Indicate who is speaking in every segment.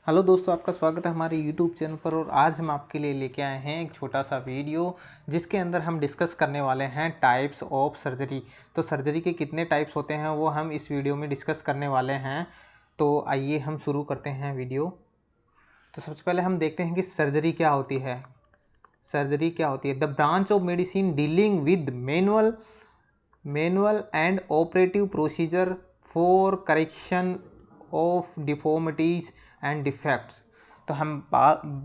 Speaker 1: Hello दोस्तों, आपका स्वागत है हमारे यूट्यूब चैनल पर। और आज हम आपके लिए लेके आए हैं एक छोटा सा वीडियो जिसके अंदर हम डिस्कस करने वाले हैं टाइप्स ऑफ सर्जरी। तो सर्जरी के कितने टाइप्स होते हैं वो हम इस वीडियो में डिस्कस करने वाले हैं। तो आइए हम शुरू करते हैं वीडियो। तो सबसे पहले हम देखते हैं कि सर्जरी क्या होती है। सर्जरी क्या होती है? The branch of medicine dealing with manual and operative procedure for correction of deformities and defects. तो हम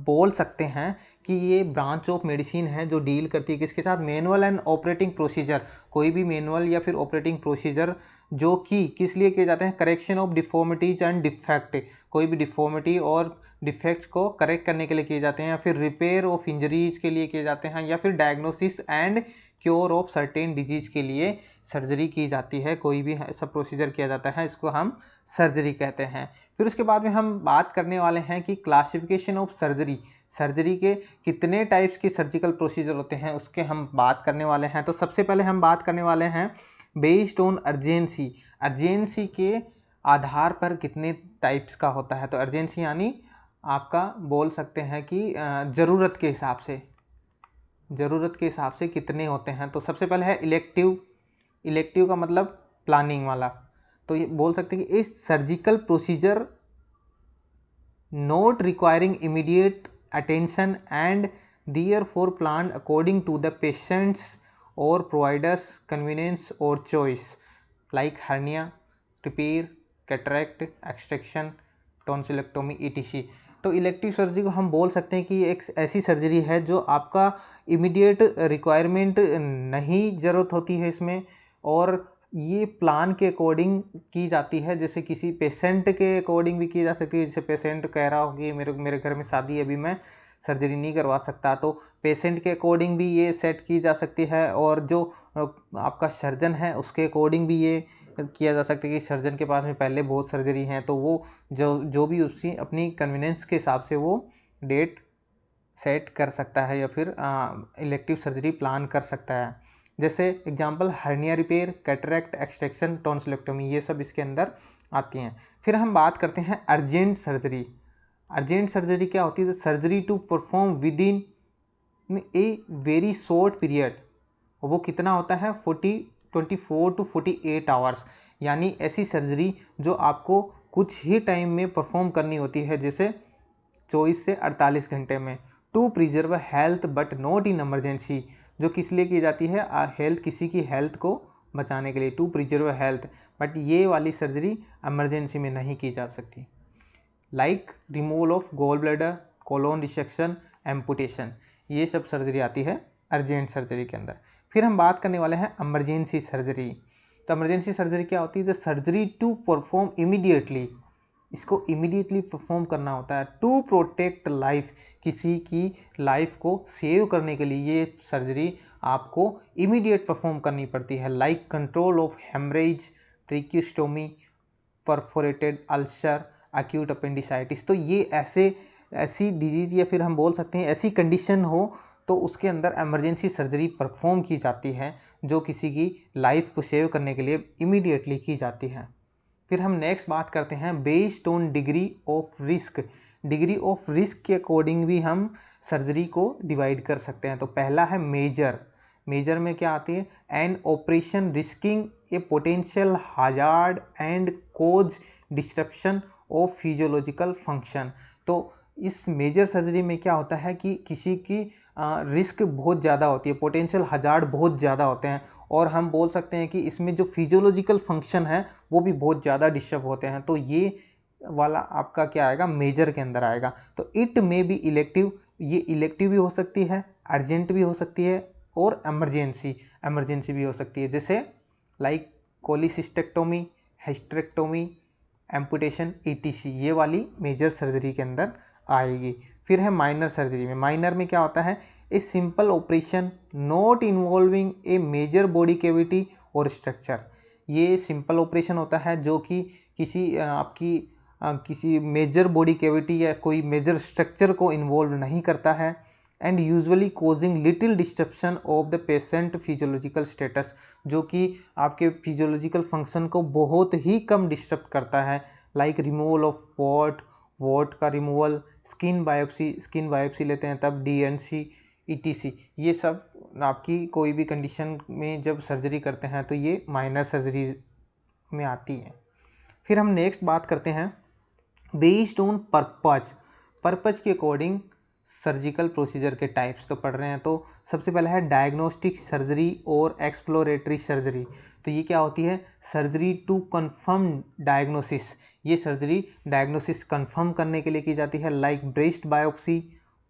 Speaker 1: बोल सकते हैं कि ये ब्रांच ऑफ मेडिसिन है जो डील करती है किसके साथ? Manual and operating procedure. कोई भी मैनुअल या फिर ऑपरेटिंग प्रोसीजर जो कि किस लिए किए जाते हैं? Correction of deformities and defect. कोई भी डिफॉर्मिटी और डिफेक्ट्स को करेक्ट करने के लिए किए जाते हैं, या फिर रिपेयर ऑफ इंजरीज के लिए किए जाते हैं, या फिर diagnosis and cure of certain disease के लिए सर्जरी की जाती है। कोई भी ऐसा प्रोसीजर किया जाता है, इसको हम सर्जरी कहते हैं। फिर उसके बाद में हम बात करने वाले हैं कि क्लासिफिकेशन ऑफ सर्जरी। सर्जरी के कितने टाइप्स के सर्जिकल प्रोसीजर होते हैं उसके हम बात करने वाले हैं। तो सबसे पहले हम बात करने वाले हैं बेस्ड ऑन अर्जेंसी। अर्जेंसी के आधार पर कितने टाइप्स का होता है। तो अर्जेंसी यानी आपका बोल सकते हैं कि ज़रूरत के हिसाब से कितने होते हैं। तो सबसे पहले है इलेक्टिव। इलेक्टिव का मतलब प्लानिंग वाला। तो ये बोल सकते हैं कि इस surgical procedure not requiring immediate attention and therefore planned according to the patient's or provider's convenience or choice, like hernia repair, cataract extraction, tonsillectomy etc. तो इलेक्टिव सर्जरी को हम बोल सकते हैं कि ये एक ऐसी सर्जरी है जो आपका इमीडिएट रिक्वायरमेंट नहीं ज़रूरत होती है इसमें, और ये प्लान के अकॉर्डिंग की जाती है। जैसे किसी पेशेंट के अकॉर्डिंग भी की जा सकती है। जैसे पेशेंट कह रहा हो कि मेरे घर में शादी है, अभी मैं सर्जरी नहीं करवा सकता, तो पेशेंट के अकॉर्डिंग भी ये सेट की जा सकती है। और जो आपका सर्जन है उसके अकॉर्डिंग भी ये किया जा सकता है कि सर्जन के पास में पहले बहुत सर्जरी हैं, तो वो जो भी उसकी अपनी कन्वीनियंस के हिसाब से वो डेट सेट कर सकता है या फिर इलेक्टिव सर्जरी प्लान कर सकता है। जैसे example hernia repair, cataract extraction, tonsillectomy, ये सब इसके अंदर आती हैं। फिर हम बात करते हैं अर्जेंट सर्जरी। अर्जेंट सर्जरी क्या होती है? Surgery to perform within a very short period. वो कितना होता है? 24 to 48 आवर्स। यानी ऐसी सर्जरी जो आपको कुछ ही टाइम में परफॉर्म करनी होती है, जैसे 24 से 48 घंटे में। To preserve health but not in emergency. जो किस लिए की जाती है? हेल्थ, किसी की हेल्थ को बचाने के लिए, टू प्रिजर्व हेल्थ। बट ये वाली सर्जरी इमरजेंसी में नहीं की जा सकती। Like removal of gall bladder, colon resection, amputation, ये सब सर्जरी आती है अर्जेंट सर्जरी के अंदर। फिर हम बात करने वाले हैं इमरजेंसी सर्जरी। तो इमरजेंसी सर्जरी क्या होती है? The surgery to perform immediately. इसको इमीडिएटली परफॉर्म करना होता है। टू प्रोटेक्ट लाइफ, किसी की लाइफ को सेव करने के लिए ये सर्जरी आपको इमीडिएट परफॉर्म करनी पड़ती है। Like control of haemorrhage, tracheostomy, perforated ulcer, acute appendicitis. तो ये ऐसी डिजीज या फिर हम बोल सकते हैं ऐसी कंडीशन हो तो उसके अंदर इमरजेंसी सर्जरी परफॉर्म की जाती है, जो किसी की लाइफ को सेव करने के लिए इमीडिएटली की जाती है। फिर हम नेक्स्ट बात करते हैं based on degree of risk. Degree of risk के अकॉर्डिंग भी हम सर्जरी को डिवाइड कर सकते हैं। तो पहला है मेजर। मेजर में क्या आती है? An operation risking a potential hazard and cause disruption of physiological function. तो इस मेजर सर्जरी में क्या होता है कि किसी की रिस्क बहुत ज़्यादा होती है, पोटेंशियल हजार्ड बहुत ज़्यादा होते हैं, और हम बोल सकते हैं कि इसमें जो फिजियोलॉजिकल फंक्शन है वो भी बहुत ज़्यादा डिस्टर्ब होते हैं। तो ये वाला आपका क्या आएगा? मेजर के अंदर आएगा। तो इट में भी इलेक्टिव, ये इलेक्टिव भी हो सकती है, अर्जेंट भी हो सकती है, और एमरजेंसी भी हो सकती है। जैसे लाइक कोलिसिस्टेक्टोमी, हिस्टेरेक्टोमी, एम्पुटेशन ईटीसी, ये वाली मेजर सर्जरी के अंदर आएगी। फिर है माइनर सर्जरी में। माइनर में क्या होता है? A simple operation not involving a major body cavity और स्ट्रक्चर। ये सिंपल ऑपरेशन होता है जो कि किसी मेजर बॉडी कैविटी या कोई मेजर स्ट्रक्चर को इन्वॉल्व नहीं करता है, and usually causing little disturbance of the patient physiological status, जो कि आपके फिजियोलॉजिकल फंक्शन को बहुत ही कम डिस्टर्ब करता है। Like removal of pot vote का रिमूवल, स्किन बायोप्सी लेते हैं तब DNC ETC, ये सब आपकी कोई भी कंडीशन में जब सर्जरी करते हैं तो ये माइनर सर्जरी में आती है। फिर हम नेक्स्ट बात करते हैं बेस्ड ऑन पर्पज के अकॉर्डिंग सर्जिकल प्रोसीजर के टाइप्स तो पढ़ रहे हैं। तो सबसे पहला है डायग्नोस्टिक सर्जरी और एक्सप्लोरेटरी सर्जरी। तो ये क्या होती है? सर्जरी टू कंफर्म डायग्नोसिस, ये सर्जरी डायग्नोसिस कंफर्म करने के लिए की जाती है, like breast biopsy,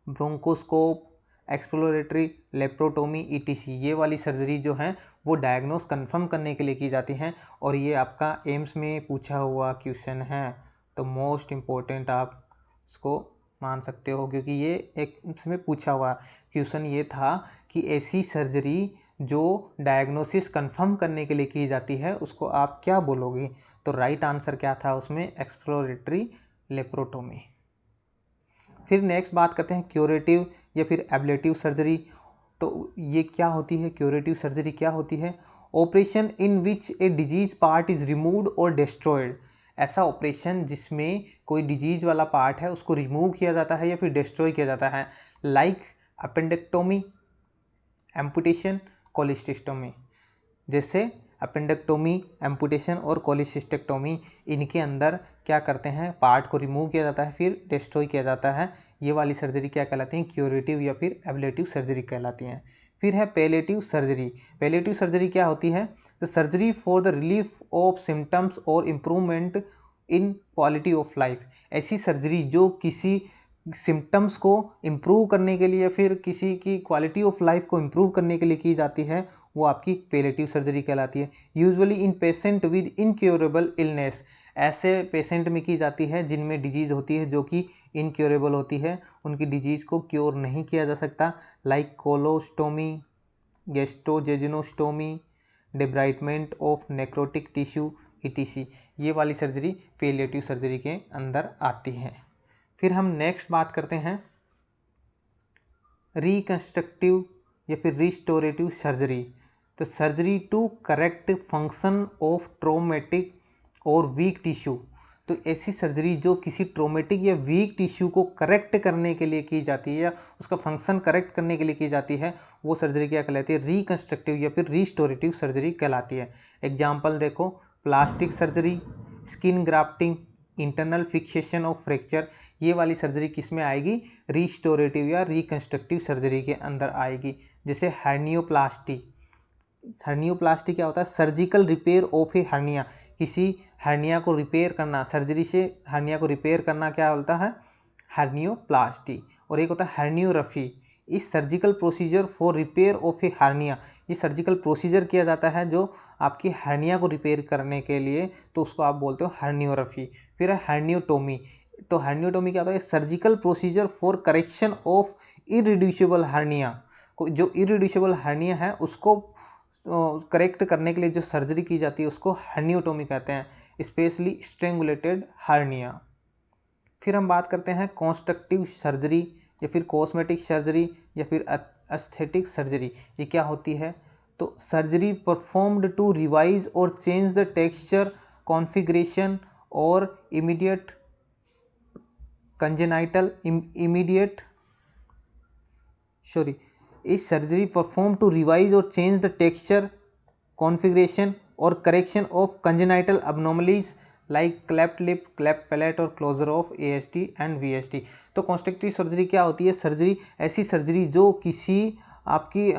Speaker 1: bronchoscope, exploratory, laparotomy, ETC। ये वाली सर्जरी जो है वो डायग्नोस कंफर्म करने के लिए की जाती हैं और ये आपका एम्स में पूछा हुआ क्वेश्चन है, तो मोस्ट इम्पोर्टेंट आप इसको मान सकते हो क्योंकि ये एक इसमें पूछा हुआ क्वेश्चन ये था कि ऐसी सर्जरी जो डायग्नोसिस कंफर्म करने के लिए की जाती है उसको आप क्या बोलोगे? तो राइट आंसर क्या था उसमें? Exploratory laparotomy. फिर नेक्स्ट बात करते हैं क्यूरेटिव या फिर एब्लेटिव सर्जरी। तो ये क्या होती है? क्यूरेटिव सर्जरी क्या होती है? Operation in which a disease part is removed और डिस्ट्रॉयड। ऐसा ऑपरेशन जिसमें कोई डिजीज वाला पार्ट है उसको रिमूव किया जाता है या फिर डिस्ट्रॉय किया जाता है, लाइक अपेंडेक्टोमी, एम्पुटेशन, कोलिसिस्टेक्टोमी। जैसे अपेंडेक्टोमी, एम्पुटेशन और कोलिसिस्टेक्टोमी, इनके अंदर क्या करते हैं? पार्ट को रिमूव किया जाता है फिर डिस्ट्रॉय किया जाता है। ये वाली सर्जरी क्या कहलाती हैं? क्यूरेटिव या फिर एब्लेटिव सर्जरी कहलाती हैं। फिर है पैलिएटिव सर्जरी। पैलिएटिव सर्जरी क्या होती है? The surgery for the relief of symptoms और improvement in quality of life. ऐसी सर्जरी जो किसी सिम्टम्स को इम्प्रूव करने के लिए या फिर किसी की क्वालिटी ऑफ लाइफ को इम्प्रूव करने के लिए की जाती है वो आपकी पैलिएटिव सर्जरी कहलाती है। Usually in patient with incurable illness, ऐसे पेशेंट में की जाती है जिनमें डिजीज़ होती है जो कि इनक्योरेबल होती है, उनकी डिजीज़ को क्योर नहीं किया जा सकता, like colostomy, gastrojejunostomy, debridement of necrotic tissue, ETC। ये वाली सर्जरी पैलिएटिव सर्जरी के अंदर आती है। फिर हम नेक्स्ट बात करते हैं रिकंस्ट्रक्टिव या फिर रिस्टोरेटिव सर्जरी। तो surgery to correct function of traumatic और वीक टिश्यू। तो ऐसी सर्जरी जो किसी ट्रोमेटिक या वीक टिश्यू को करेक्ट करने के लिए की जाती है या उसका फंक्शन करेक्ट करने के लिए की जाती है वो सर्जरी क्या कहलाती है? रिकंस्ट्रक्टिव या फिर रिस्टोरेटिव सर्जरी कहलाती है। एग्जाम्पल देखो, plastic surgery, skin grafting, internal fixation of fracture. ये वाली सर्जरी किस में आएगी? रिस्टोरेटिव या रिकंस्ट्रक्टिव सर्जरी के अंदर आएगी। जैसे हर्नियोप्लास्टी। हर्नियोप्लास्टी क्या होता है? Surgical repair of A hernia. किसी हर्निया को रिपेयर करना, सर्जरी से हर्निया को रिपेयर करना क्या होता है? हर्नियोप्लास्टी। और एक होता है हर्नियोरफी। इस surgical procedure for repair of A hernia, ये सर्जिकल प्रोसीजर किया जाता है जो आपकी हर्निया को रिपेयर करने के लिए, तो उसको आप बोलते हो हर्नियोरफी। फिर है हर्नियोटोमी। तो हर्नियोटोमी क्या होता है? Surgical procedure for correction of irreducible hernia. जो इरिड्यूसिबल हर्निया है उसको करेक्ट करने के लिए जो सर्जरी की जाती है उसको हर्नियोटोमी कहते हैं, स्पेशली स्ट्रेंगुलेटेड हर्निया। फिर हम बात करते हैं कॉन्स्ट्रक्टिव सर्जरी या फिर कॉस्मेटिक सर्जरी या फिर एस्थेटिक सर्जरी। ये क्या होती है? तो सर्जरी परफॉर्म्ड टू रिवाइज और चेंज द टेक्सचर, कॉन्फ़िगरेशन और इमीडिएट कंजेनाइटल इस सर्जरी परफॉर्म टू रिवाइज और चेंज द टेक्सचर, कॉन्फ़िगरेशन और correction of congenital abnormalities like cleft lip, cleft palate और closure of AST and VST। तो constructive surgery क्या होती है? सर्जरी ऐसी सर्जरी जो किसी आपकी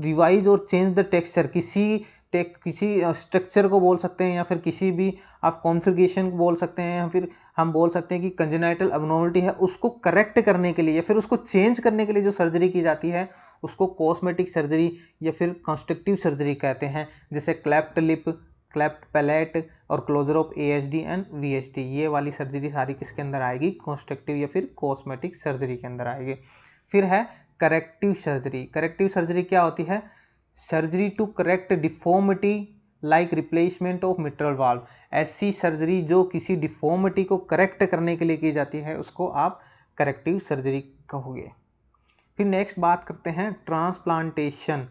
Speaker 1: रिवाइज और चेंज द टेक्सचर, किसी स्ट्रक्चर को बोल सकते हैं या फिर किसी भी आप कॉन्फ़िगरेशन को बोल सकते हैं या फिर हम बोल सकते हैं कि कंजेनाइटल अबनॉर्मलिटी है उसको करेक्ट करने के लिए या फिर उसको चेंज करने के लिए जो सर्जरी की जाती है उसको कॉस्मेटिक सर्जरी या फिर कंस्ट्रक्टिव सर्जरी कहते हैं। जैसे क्लेफ्ट लिप, क्लेफ्ट पैलेट और closure of ASD and VST। ये वाली सर्जरी सारी किसके अंदर आएगी? कंस्ट्रक्टिव या फिर कॉस्मेटिक सर्जरी के अंदर आएगी। फिर है करेक्टिव सर्जरी। करेक्टिव सर्जरी क्या होती है? Surgery to correct deformity like replacement of mitral valve. ऐसी सर्जरी जो किसी डिफॉर्मिटी को करेक्ट करने के लिए की जाती है उसको आप करेक्टिव सर्जरी कहोगे। फिर नेक्स्ट बात करते हैं ट्रांसप्लांटेशन।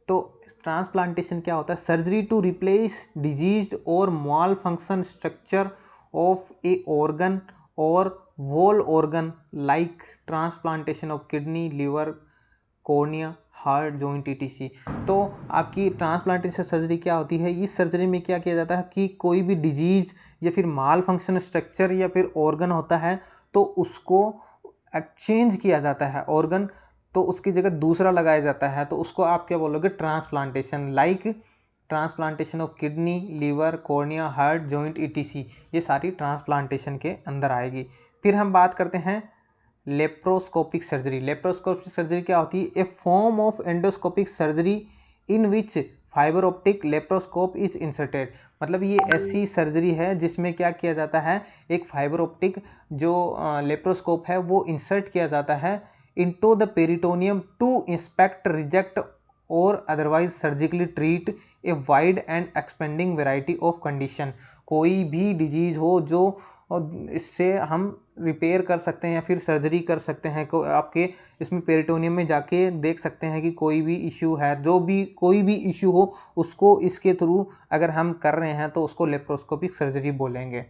Speaker 1: तो ट्रांसप्लांटेशन क्या होता है? सर्जरी टू रिप्लेस डिजीज्ड और malfunction structure of a organ और whole organ like transplantation of kidney, liver, cornea, heart, joint etc। तो आपकी ट्रांसप्लांटेशन सर्जरी क्या होती है, इस सर्जरी में क्या किया जाता है कि कोई भी डिजीज या फिर माल फंक्शन स्ट्रक्चर या फिर ऑर्गन होता है तो उसको एक्सचेंज किया जाता है ऑर्गन, तो उसकी जगह दूसरा लगाया जाता है, तो उसको आप क्या बोलोगे, transplantation. Like transplantation of kidney, liver, cornea, heart, joint etc, ये सारी ट्रांसप्लांटेशन के अंदर आएगी। फिर हम बात करते हैं लेप्रोस्कोपिक सर्जरी। लेप्रोस्कोपिक सर्जरी क्या होती है, a form of endoscopic surgery in which fibre optic laparoscope is inserted. मतलब ये ऐसी सर्जरी है जिसमें क्या किया जाता है, एक फाइबर ऑप्टिक जो लेप्रोस्कोप है वो इंसर्ट किया जाता है into the peritoneum to inspect, reject और otherwise surgically treat a wide and expanding variety of condition. कोई भी डिजीज हो जो इससे हम रिपेयर कर सकते हैं या फिर सर्जरी कर सकते हैं, को आपके इसमें पेरिटोनियम में जाके देख सकते हैं कि कोई भी इश्यू है, जो भी कोई भी इश्यू हो उसको इसके थ्रू अगर हम कर रहे हैं तो उसको लेप्रोस्कोपिक सर्जरी बोलेंगे।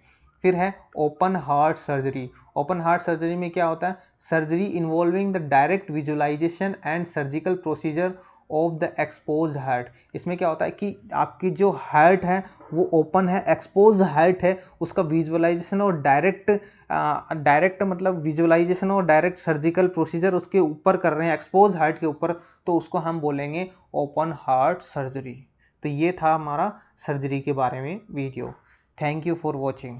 Speaker 1: फिर है open heart surgery. Open heart surgery में क्या होता है, surgery involving the direct visualisation and surgical procedure of the exposed heart. इसमें क्या होता है कि आपकी जो हार्ट है वो ओपन है, एक्सपोज हार्ट है, उसका विजुअलाइजेशन और डायरेक्ट मतलब विजुअलाइजेशन और डायरेक्ट सर्जिकल प्रोसीजर उसके ऊपर कर रहे हैं, एक्सपोज हार्ट के ऊपर, तो उसको हम बोलेंगे ओपन हार्ट सर्जरी। तो ये था हमारा सर्जरी के बारे में video. Thank you for watching.